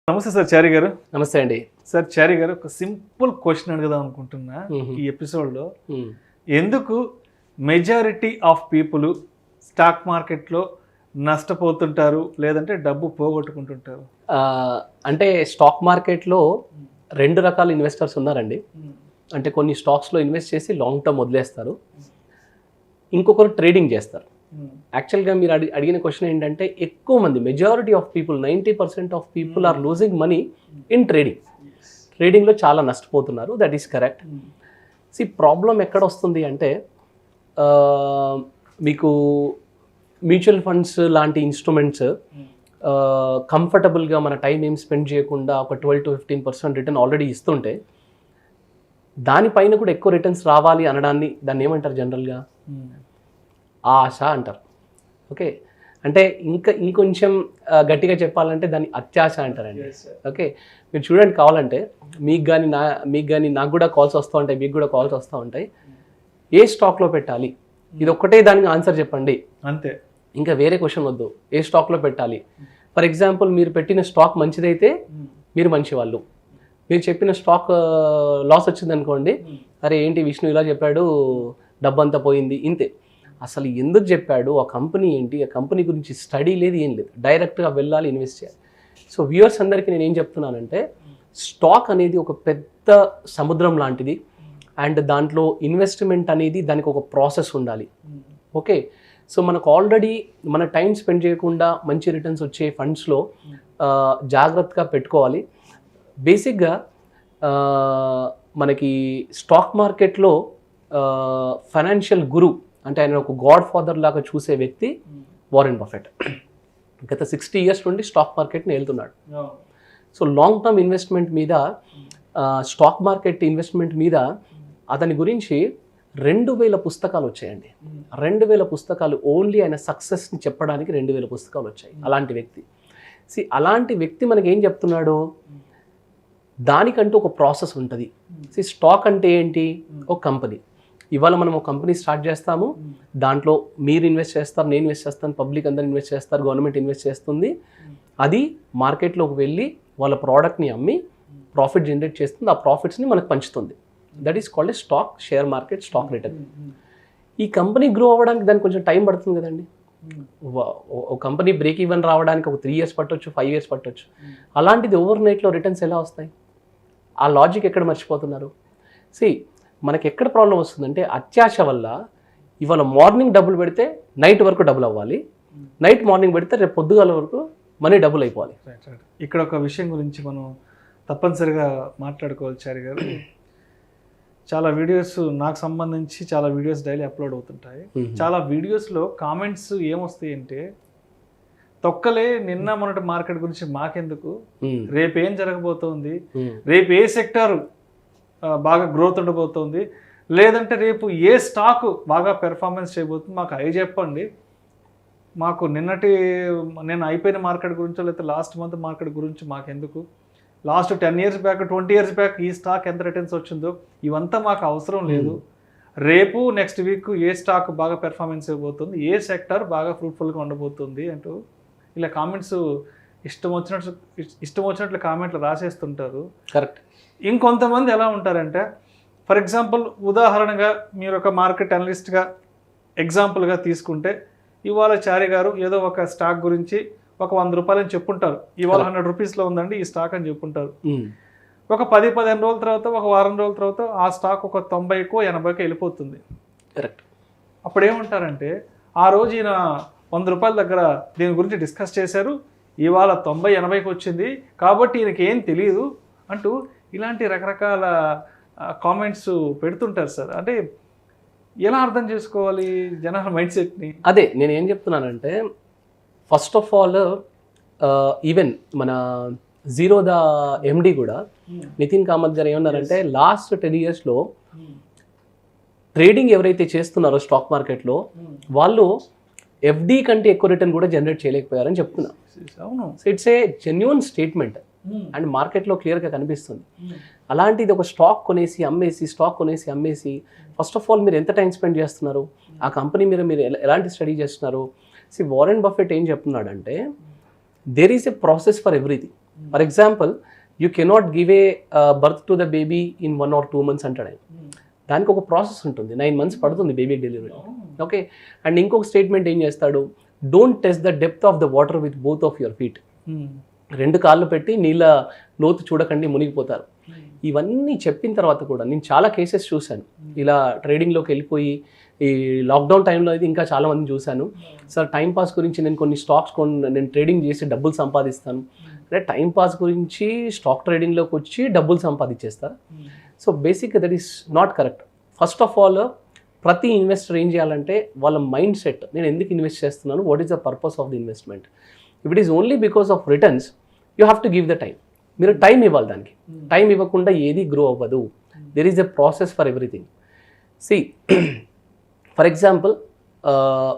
నమస్తే సార్ చారి గారు. నమస్తే అండి. సార్ చారి గారు, ఒక సింపుల్ క్వశ్చన్ అడుగుదాం అనుకుంటున్నా ఈ ఎపిసోడ్లో. ఎందుకు మెజారిటీ ఆఫ్ పీపుల్ స్టాక్ మార్కెట్లో నష్టపోతుంటారు, లేదంటే డబ్బు పోగొట్టుకుంటుంటారు? అంటే స్టాక్ మార్కెట్లో రెండు రకాల ఇన్వెస్టర్స్ ఉన్నారండి. అంటే కొన్ని స్టాక్స్లో ఇన్వెస్ట్ చేసి లాంగ్ టర్మ్ వదిలేస్తారు, ఇంకొకరు ట్రేడింగ్ చేస్తారు. యాక్చువల్గా మీరు అడిగిన క్వశ్చన్ ఏంటంటే, ఎక్కువ మంది majority of people 90% of people are losing money in trading. ట్రేడింగ్లో చాలా నష్టపోతున్నారు. That is correct. ప్రాబ్లం ఎక్కడ వస్తుంది అంటే, మీకు మ్యూచువల్ ఫండ్స్ లాంటి ఇన్స్ట్రుమెంట్స్ కంఫర్టబుల్గా మన టైం ఏం స్పెండ్ చేయకుండా ఒక 12 to 15% రిటర్న్ ఆల్రెడీ ఇస్తుంటే, దానిపైన కూడా ఎక్కువ రిటర్న్స్ రావాలి అనడాన్ని దాన్ని ఏమంటారు జనరల్గా? ఆశ అంటారు. ఓకే, అంటే ఇంకొంచెం గట్టిగా చెప్పాలంటే దాన్ని అత్యాశ అంటారండి. ఓకే, మీరు చూడండి, కావాలంటే మీకు కానీ నాకు కూడా కాల్స్ వస్తూ ఉంటాయి, మీకు కూడా కాల్స్ వస్తూ ఉంటాయి. ఏ స్టాక్లో పెట్టాలి, ఇది ఒక్కటే దానికి ఆన్సర్ చెప్పండి, అంతే. ఇంకా వేరే క్వశ్చన్ వద్దు. ఏ స్టాక్లో పెట్టాలి? ఫర్ ఎగ్జాంపుల్, మీరు పెట్టిన స్టాక్ మంచిదైతే మీరు మంచివాళ్ళు, మీరు చెప్పిన స్టాక్ లాస్ వచ్చిందనుకోండి, అరే ఏంటి విష్ణు ఇలా చెప్పాడు, డబ్బంతా పోయింది, ఇంతే. అసలు ఎందుకు చెప్పాడు, ఆ కంపెనీ ఏంటి, ఆ కంపెనీ గురించి స్టడీ లేదు, ఏం లేదు, డైరెక్ట్గా వెళ్ళాలి, ఇన్వెస్ట్ చేయాలి. సో వ్యూవర్స్ అందరికీ నేను ఏం చెప్తున్నానంటే, స్టాక్ అనేది ఒక పెద్ద సముద్రం లాంటిది, అండ్ దాంట్లో ఇన్వెస్ట్మెంట్ అనేది దానికి ఒక ప్రాసెస్ ఉండాలి. ఓకే, సో మనకు ఆల్రెడీ మన టైం స్పెండ్ చేయకుండా మంచి రిటర్న్స్ వచ్చే ఫండ్స్లో జాగ్రత్తగా పెట్టుకోవాలి. బేసిక్గా మనకి స్టాక్ మార్కెట్లో ఫైనాన్షియల్ గురు అంటే ఆయన ఒక గాడ్ ఫాదర్ లాగా చూసే వ్యక్తి వారెన్ బఫెట్. గత 60 years నుండి స్టాక్ మార్కెట్ని వెళ్తున్నాడు. సో లాంగ్ టర్మ్ ఇన్వెస్ట్మెంట్ మీద, స్టాక్ మార్కెట్ ఇన్వెస్ట్మెంట్ మీద అతని గురించి 2000 పుస్తకాలు వచ్చాయండి. 2000 పుస్తకాలు ఓన్లీ ఆయన సక్సెస్ని చెప్పడానికి 2000 పుస్తకాలు వచ్చాయి. అలాంటి వ్యక్తి. అలాంటి వ్యక్తి మనకి ఏం చెప్తున్నాడు, దానికంటూ ఒక ప్రాసెస్ ఉంటుంది. స్టాక్ అంటే ఏంటి? ఒక కంపెనీ. ఇవాళ మనం ఒక కంపెనీ స్టార్ట్ చేస్తాము, దాంట్లో మీరు ఇన్వెస్ట్ చేస్తారు, నేను ఇన్వెస్ట్ చేస్తాను, పబ్లిక్ అందరూ ఇన్వెస్ట్ చేస్తారు, గవర్నమెంట్ ఇన్వెస్ట్ చేస్తుంది. అది మార్కెట్లోకి వెళ్ళి వాళ్ళ ప్రోడక్ట్ని అమ్మి ప్రాఫిట్ జనరేట్ చేస్తుంది, ఆ ప్రాఫిట్స్ని మనకు పంచుతుంది. That is called a stock, share market, stock return. ఈ కంపెనీ గ్రో అవ్వడానికి దానికి కొంచెం టైం పడుతుంది కదండి. ఒక కంపెనీ బ్రేక్ ఈవెన్ రావడానికి ఒక 3 years పట్టొచ్చు, 5 years పట్టొచ్చు. అలాంటిది ఓవర్ నైట్లో రిటర్న్స్ ఎలా వస్తాయి? ఆ లాజిక్ ఎక్కడ మర్చిపోతున్నారు? మనకి ఎక్కడ ప్రాబ్లం వస్తుందంటే, అత్యాశ వల్ల ఇవాళ మార్నింగ్ డబ్బులు పెడితే నైట్ వరకు డబ్బులు అవ్వాలి, నైట్ మార్నింగ్ పెడితే రేపు పొద్దుగాల వరకు మనీ డబ్బులు అయిపోవాలి. ఇక్కడ ఒక విషయం గురించి మనం తప్పనిసరిగా మాట్లాడుకోవాలి చారి గారు. చాలా వీడియోస్ నాకు సంబంధించి చాలా వీడియోస్ డైలీ అప్లోడ్ అవుతుంటాయి. చాలా వీడియోస్లో కామెంట్స్ ఏమొస్తాయి అంటే, తొక్కలే నిన్న మొన్నటి మార్కెట్ గురించి మాకెందుకు, రేపు ఏం జరగబోతోంది, రేపు ఏ సెక్టార్ బాగా గ్రోత్ ఉండబోతోంది, లేదంటే రేపు ఏ స్టాక్ బాగా పెర్ఫార్మెన్స్ చేయబోతుంది, మాకు అవి చెప్పండి. మాకు నేను అయిపోయిన మార్కెట్ గురించో లేకపోతే లాస్ట్ మంత్ మార్కెట్ గురించి మాకెందుకు, last 10 years back 20 years back ఈ స్టాక్ ఎంత రిటర్న్స్ వచ్చిందో ఇవంతా మాకు అవసరం లేదు. రేపు నెక్స్ట్ వీక్ ఏ స్టాక్ బాగా పెర్ఫార్మెన్స్ ఇవ్వబోతుంది, ఏ సెక్టర్ బాగా ఫ్రూట్ఫుల్గా ఉండబోతుంది అంటూ ఇలా కామెంట్స్ ఇష్టం వచ్చినట్లు కామెంట్లు రాసేస్తుంటారు. కరెక్ట్. ఇంకొంతమంది ఎలా ఉంటారంటే, ఫర్ ఎగ్జాంపుల్ ఉదాహరణగా మీరు ఒక మార్కెట్ అనలిస్ట్గా ఎగ్జాంపుల్గా తీసుకుంటే, ఇవాళ చారి గారు ఏదో ఒక స్టాక్ గురించి ఒక 100 రూపాయలు అని చెప్పుంటారు, ఇవాళ 100 రూపీస్లో ఉందండి ఈ స్టాక్ అని చెప్పుంటారు. ఒక 10-15 రోజుల తర్వాత, ఒక వారం రోజుల తర్వాత ఆ స్టాక్ ఒక 90కో 80కో వెళ్ళిపోతుంది. కరెక్ట్. అప్పుడు ఏమంటారంటే, ఆ రోజు ఈయన 100 రూపాయల దగ్గర దీని గురించి డిస్కస్ చేశారు, ఇవాళ 90-80కి వచ్చింది కాబట్టి ఈయనకి ఏం తెలియదు అంటూ ఇలాంటి రకరకాల కామెంట్స్ పెడుతుంటారు సార్. అంటే ఎలా అర్థం చేసుకోవాలి జనాల మైండ్ సెట్ని? అదే నేను ఏం చెప్తున్నానంటే, ఫస్ట్ ఆఫ్ ఆల్ ఈవెన్ మన జీరోదా ఎండి కూడా నితిన్ కామత్ గారు ఏమన్నారంటే, లాస్ట్ 10 yearsలో ట్రేడింగ్ ఎవరైతే చేస్తున్నారో స్టాక్ మార్కెట్లో వాళ్ళు ఎఫ్డి కంటే ఎక్కువ రిటర్న్ కూడా జనరేట్ చేయలేకపోయారని చెప్తున్నారు. అవును. So it's a genuine statement and మార్కెట్లో క్లియర్గా కనిపిస్తుంది. అలాంటిది ఒక స్టాక్ కొనేసి అమ్మేసి ఫస్ట్ ఆఫ్ ఆల్ మీరు ఎంత టైం స్పెండ్ చేస్తున్నారు, ఆ కంపెనీ మీరు ఎలాంటి స్టడీ చేస్తున్నారు? వారెన్ బఫెట్ ఏం చెప్తున్నాడంటే, there is a process for everything. For example you cannot give a birth to the baby in 1 or 2 months అంటాడు ఆయన. దానికి ఒక ప్రాసెస్ ఉంటుంది, 9 months పడుతుంది బేబీ డెలివరీ. ఓకే, అండ్ ఇంకొక స్టేట్మెంట్ ఏం చేస్తాడు, don't test the depth of the water with both of your feet. 2 కాళ్ళు పెట్టి నీళ్ళ లోతు చూడకండి, మునిగిపోతారు. ఇవన్నీ చెప్పిన తర్వాత కూడా నేను చాలా కేసెస్ చూశాను, ఇలా ట్రేడింగ్లోకి వెళ్ళిపోయి ఈ లాక్డౌన్ టైంలో అయితే ఇంకా చాలా మందిని చూశాను. సార్ టైంపాస్ గురించి నేను కొన్ని స్టాక్స్ నేను ట్రేడింగ్ చేసి డబ్బులు సంపాదిస్తాను అంటే టైంపాస్ గురించి స్టాక్ ట్రేడింగ్లోకి వచ్చి డబ్బులు సంపాదించేస్తారు. సో బేసిక్గా that is not correct. First of all ప్రతి ఇన్వెస్టర్ ఏం చేయాలంటే వాళ్ళ మైండ్ సెట్, నేను ఎందుకు ఇన్వెస్ట్ చేస్తున్నాను, what is the purpose of the investment. If it is only because of returns you have to give the time. మీరు time ఇవ్వాలి దానికి. టైం ఇవ్వకుండా ఏది గ్రో అవ్వదు. There is a process for everything. See for example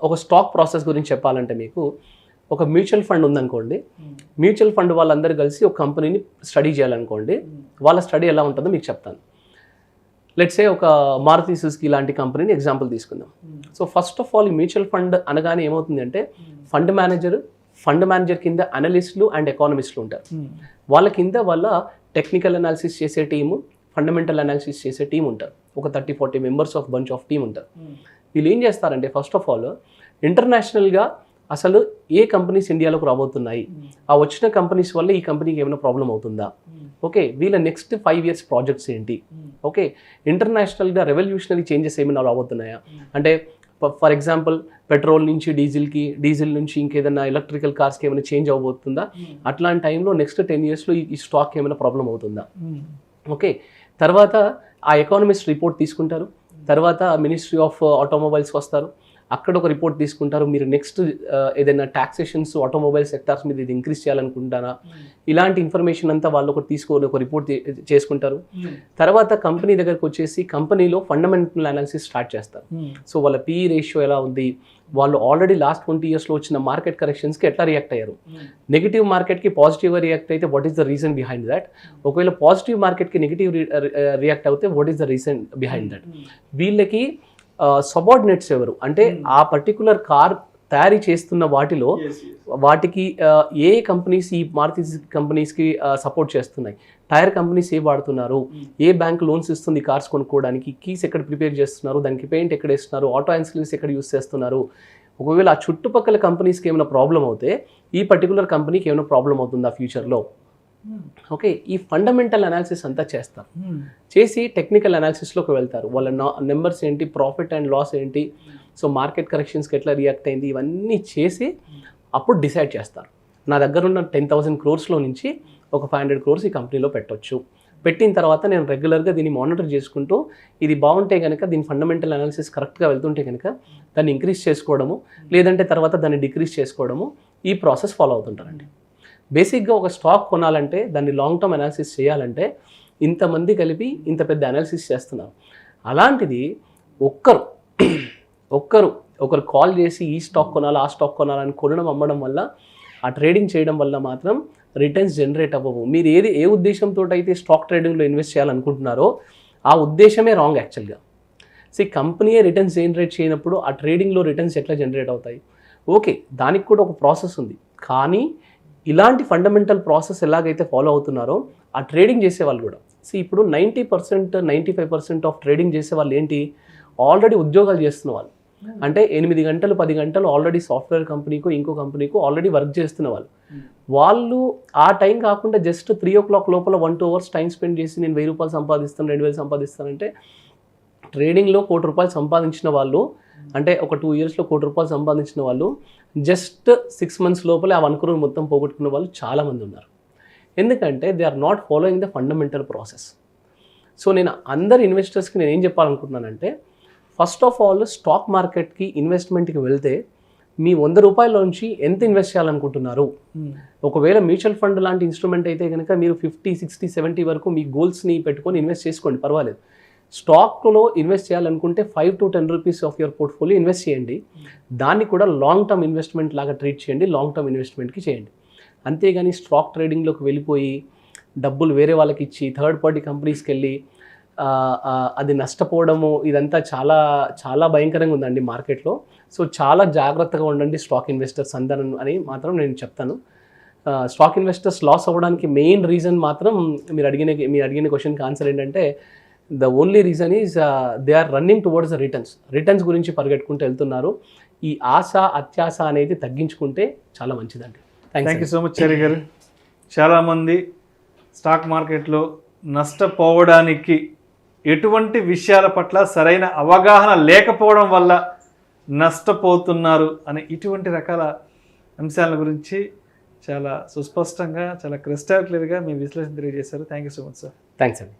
ఒక stock process గురించి చెప్పాలంటే మీకు ఒక మ్యూచువల్ ఫండ్ ఉందనుకోండి, మ్యూచువల్ ఫండ్ వాళ్ళందరూ కలిసి ఒక కంపెనీని స్టడీ చేయాలనుకోండి, వాళ్ళ స్టడీ ఎలా ఉంటుందో మీకు చెప్తాను. లెట్స్ సే ఒక మారుతి సుజుకి లాంటి కంపెనీని ఎగ్జాంపుల్ తీసుకుందాం. సో ఫస్ట్ ఆఫ్ ఆల్ ఈ మ్యూచువల్ ఫండ్ అనగానే ఏమవుతుంది అంటే ఫండ్ మేనేజర్ కింద అనలిస్టులు అండ్ ఎకానమిస్టులు ఉంటారు. వాళ్ళ కింద వాళ్ళ టెక్నికల్ అనాలిసిస్ చేసే టీము, ఫండమెంటల్ అనాలిసిస్ చేసే టీం ఉంటారు. ఒక 30-40 members of bunch of team ఉంటారు. వీళ్ళు ఏం చేస్తారంటే ఫస్ట్ ఆఫ్ ఆల్ ఇంటర్నేషనల్గా అసలు ఏ కంపెనీస్ ఇండియాలోకి రాబోతున్నాయి, ఆ వచ్చిన కంపెనీస్ వల్ల ఈ కంపెనీకి ఏమైనా ప్రాబ్లం అవుతుందా, ఓకే వీళ్ళ నెక్స్ట్ 5 years ప్రాజెక్ట్స్ ఏంటి, ఓకే ఇంటర్నేషనల్గా రెవల్యూషనరీ చేంజెస్ ఏమైనా రాబోతున్నాయా, అంటే ఫర్ ఎగ్జాంపుల్ పెట్రోల్ నుంచి డీజిల్ నుంచి ఇంకేదైనా ఎలక్ట్రికల్ కార్స్కి ఏమైనా చేంజ్ అవబోతుందా, అట్లాంటి టైంలో నెక్స్ట్ 10 yearsలో ఈ స్టాక్ ఏమైనా ప్రాబ్లం అవుతుందా. ఓకే, తర్వాత ఆ ఎకానమిస్ట్ రిపోర్ట్ తీసుకుంటారు. తర్వాత మినిస్ట్రీ ఆఫ్ ఆటోమొబైల్స్ వస్తారు, అక్కడ ఒక రిపోర్ట్ తీసుకుంటారు. మీరు నెక్స్ట్ ఏదైనా టాక్సేషన్స్ ఆటోమొబైల్ సెక్టార్స్ మీద ఇది ఇంక్రీజ్ చేయాలనుకుంటారా, ఇలాంటి ఇన్ఫర్మేషన్ అంతా వాళ్ళు ఒకటి తీసుకొని ఒక రిపోర్ట్ చేసుకుంటారు. తర్వాత కంపెనీ దగ్గరకు వచ్చేసి కంపెనీలో ఫండమెంటల్ అనాలిసిస్ స్టార్ట్ చేస్తారు. సో వాళ్ళ PE రేషియో ఎలా ఉంది, వాళ్ళు ఆల్రెడీ లాస్ట్ 20 yearsలో వచ్చిన మార్కెట్ కరెక్షన్స్కి ఎట్లా రియాక్ట్ అయ్యారు, నెగిటివ్ మార్కెట్కి పాజిటివ్గా రియాక్ట్ అయితే what is the reason behind that, ఒకవేళ పాజిటివ్ మార్కెట్కి నెగిటివ్ రియాక్ట్ అవుతే what is the reason behind that. వీళ్ళకి సబార్డినేట్స్ ఎవరు అంటే ఆ పర్టికులర్ కార్ తయారీ చేస్తున్న వాటికి ఏ కంపెనీస్ ఈ మారుతి కంపెనీస్కి సపోర్ట్ చేస్తున్నాయి, టైర్ కంపెనీస్ ఏ వాడుతున్నారు, ఏ బ్యాంక్ లోన్స్ ఇస్తుంది కార్స్ కొనుక్కోవడానికి, కీస్ ఎక్కడ ప్రిపేర్ చేస్తున్నారు, దానికి పెయింట్ ఎక్కడ వేస్తున్నారు, ఆటో ఇన్సూరెన్స్ ఎక్కడ యూస్ చేస్తున్నారు. ఒకవేళ ఆ చుట్టుపక్కల కంపెనీస్కి ఏమైనా ప్రాబ్లం అవుతే ఈ పర్టికులర్ కంపెనీకి ఏమైనా ప్రాబ్లం అవుతుందా ఫ్యూచర్లో. ఓకే, ఈ ఫండమెంటల్ అనాలిసిస్ అంతా చేస్తారు. చేసి టెక్నికల్ అనాలిసిస్లోకి వెళ్తారు. వాళ్ళ నెంబర్స్ ఏంటి, ప్రాఫిట్ అండ్ లాస్ ఏంటి, సో మార్కెట్ కరెక్షన్స్కి ఎట్లా రియాక్ట్ అయింది, ఇవన్నీ చేసి అప్పుడు డిసైడ్ చేస్తారు. నా దగ్గర ఉన్న 10,000 crores నుంచి ఒక 500 crores ఈ కంపెనీలో పెట్టొచ్చు. పెట్టిన తర్వాత నేను రెగ్యులర్గా దీన్ని మానిటర్ చేసుకుంటూ ఇది బాగుంటే కనుక దీని ఫండమెంటల్ అనాలిసిస్ కరెక్ట్గా వెళ్తుంటే కనుక దాన్ని ఇంక్రీజ్ చేసుకోవడము, లేదంటే తర్వాత దాన్ని డిక్రీజ్ చేసుకోవడము, ఈ ప్రాసెస్ ఫాలో అవుతుంటారండి. బేసిక్గా ఒక స్టాక్ కొనాలంటే దాన్ని లాంగ్ టర్మ్ అనాలిసిస్ చేయాలంటే ఇంతమంది కలిపి ఇంత పెద్ద అనాలిసిస్ చేస్తున్నారు. అలాంటిది ఒకరు కాల్ చేసి ఈ స్టాక్ కొనాలి ఆ స్టాక్ కొనాలని కొనడం అమ్మడం వల్ల, ఆ ట్రేడింగ్ చేయడం వల్ల మాత్రం రిటర్న్స్ జనరేట్ అవ్వవు. మీరు ఏ ఉద్దేశంతో అయితే స్టాక్ ట్రేడింగ్లో ఇన్వెస్ట్ చేయాలనుకుంటున్నారో ఆ ఉద్దేశమే రాంగ్ యాక్చువల్గా. కంపెనీయే రిటర్న్స్ జనరేట్ చేయనప్పుడు ఆ ట్రేడింగ్లో రిటర్న్స్ ఎట్లా జనరేట్ అవుతాయి. ఓకే, దానికి కూడా ఒక ప్రాసెస్ ఉంది, కానీ ఇలాంటి ఫండమెంటల్ ప్రాసెస్ ఎలాగైతే ఫాలో అవుతున్నారో ఆ ట్రేడింగ్ చేసేవాళ్ళు కూడా ఇప్పుడు 90%, 95% ఆఫ్ ట్రేడింగ్ చేసే వాళ్ళు ఏంటి, ఆల్రెడీ ఉద్యోగాలు చేస్తున్న వాళ్ళు. అంటే 8 గంటలు 10 గంటలు ఆల్రెడీ సాఫ్ట్వేర్ కంపెనీకో ఇంకో కంపెనీకో ఆల్రెడీ వర్క్ చేస్తున్న వాళ్ళు ఆ టైం కాకుండా జస్ట్ 3 o'clock లోపల 1-2 hours టైం స్పెండ్ చేసి నేను 1000 రూపాయలు సంపాదిస్తాను 2000 సంపాదిస్తానంటే ట్రేడింగ్లో 1 కోటి రూపాయలు సంపాదించిన వాళ్ళు, అంటే ఒక 2 yearsలో 1 కోటి రూపాయలు సంపాదించిన వాళ్ళు జస్ట్ 6 months లోపలే ఆ 1 crore మొత్తం పోగొట్టుకున్న వాళ్ళు చాలామంది ఉన్నారు. ఎందుకంటే they are not following the fundamental process. So నేను అందరు ఇన్వెస్టర్స్కి నేను ఏం చెప్పాలనుకుంటున్నానంటే, ఫస్ట్ ఆఫ్ ఆల్ స్టాక్ మార్కెట్కి ఇన్వెస్ట్మెంట్కి వెళ్తే మీ 100 రూపాయలలోంచి ఎంత ఇన్వెస్ట్ చేయాలనుకుంటున్నారు. ఒకవేళ మ్యూచువల్ ఫండ్ లాంటి ఇన్స్ట్రుమెంట్ అయితే కనుక మీరు 50, 60, 70 వరకు మీ గోల్స్ని పెట్టుకొని ఇన్వెస్ట్ చేసుకోండి, పర్వాలేదు. స్టాక్లో ఇన్వెస్ట్ చేయాలనుకుంటే 5 to 10 rupees of your portfolio invest చేయండి. దాన్ని కూడా లాంగ్ టర్మ్ ఇన్వెస్ట్మెంట్ లాగా ట్రీట్ చేయండి, లాంగ్ టర్మ్ ఇన్వెస్ట్మెంట్కి చేయండి. అంతేగాని స్టాక్ ట్రేడింగ్లోకి వెళ్ళిపోయి డబ్బులు వేరే వాళ్ళకి ఇచ్చి థర్డ్ పార్టీ కంపెనీస్కి వెళ్ళి అది నష్టపోవడము, ఇదంతా చాలా చాలా భయంకరంగా ఉందండి మార్కెట్లో. సో చాలా జాగ్రత్తగా ఉండండి స్టాక్ ఇన్వెస్టర్స్ అందరూ అని మాత్రం నేను చెప్తాను. స్టాక్ ఇన్వెస్టర్స్ లాస్ అవ్వడానికి మెయిన్ రీజన్ మాత్రం మీరు అడిగిన క్వశ్చన్కి ఆన్సర్ ఏంటంటే the only reason is they are running towards the returns గురించి పరిగెట్టుకుంటూ వెళ్తున్నారు. ఈ ఆశ అత్యాశ అనేది తగ్గించుకుంటే చాలా మంచిదండి. థ్యాంక్ యూ సో మచ్ చారి గారు. చాలామంది స్టాక్ మార్కెట్లో నష్టపోవడానికి ఎటువంటి విషయాల పట్ల సరైన అవగాహన లేకపోవడం వల్ల నష్టపోతున్నారు అనే ఇటువంటి రకాల అంశాల గురించి చాలా సుస్పష్టంగా చాలా క్రిస్టల్ క్లియర్గా మీ విశ్లేషణ తెలియజేశారు. Thank you so much sir. Thanks అండి.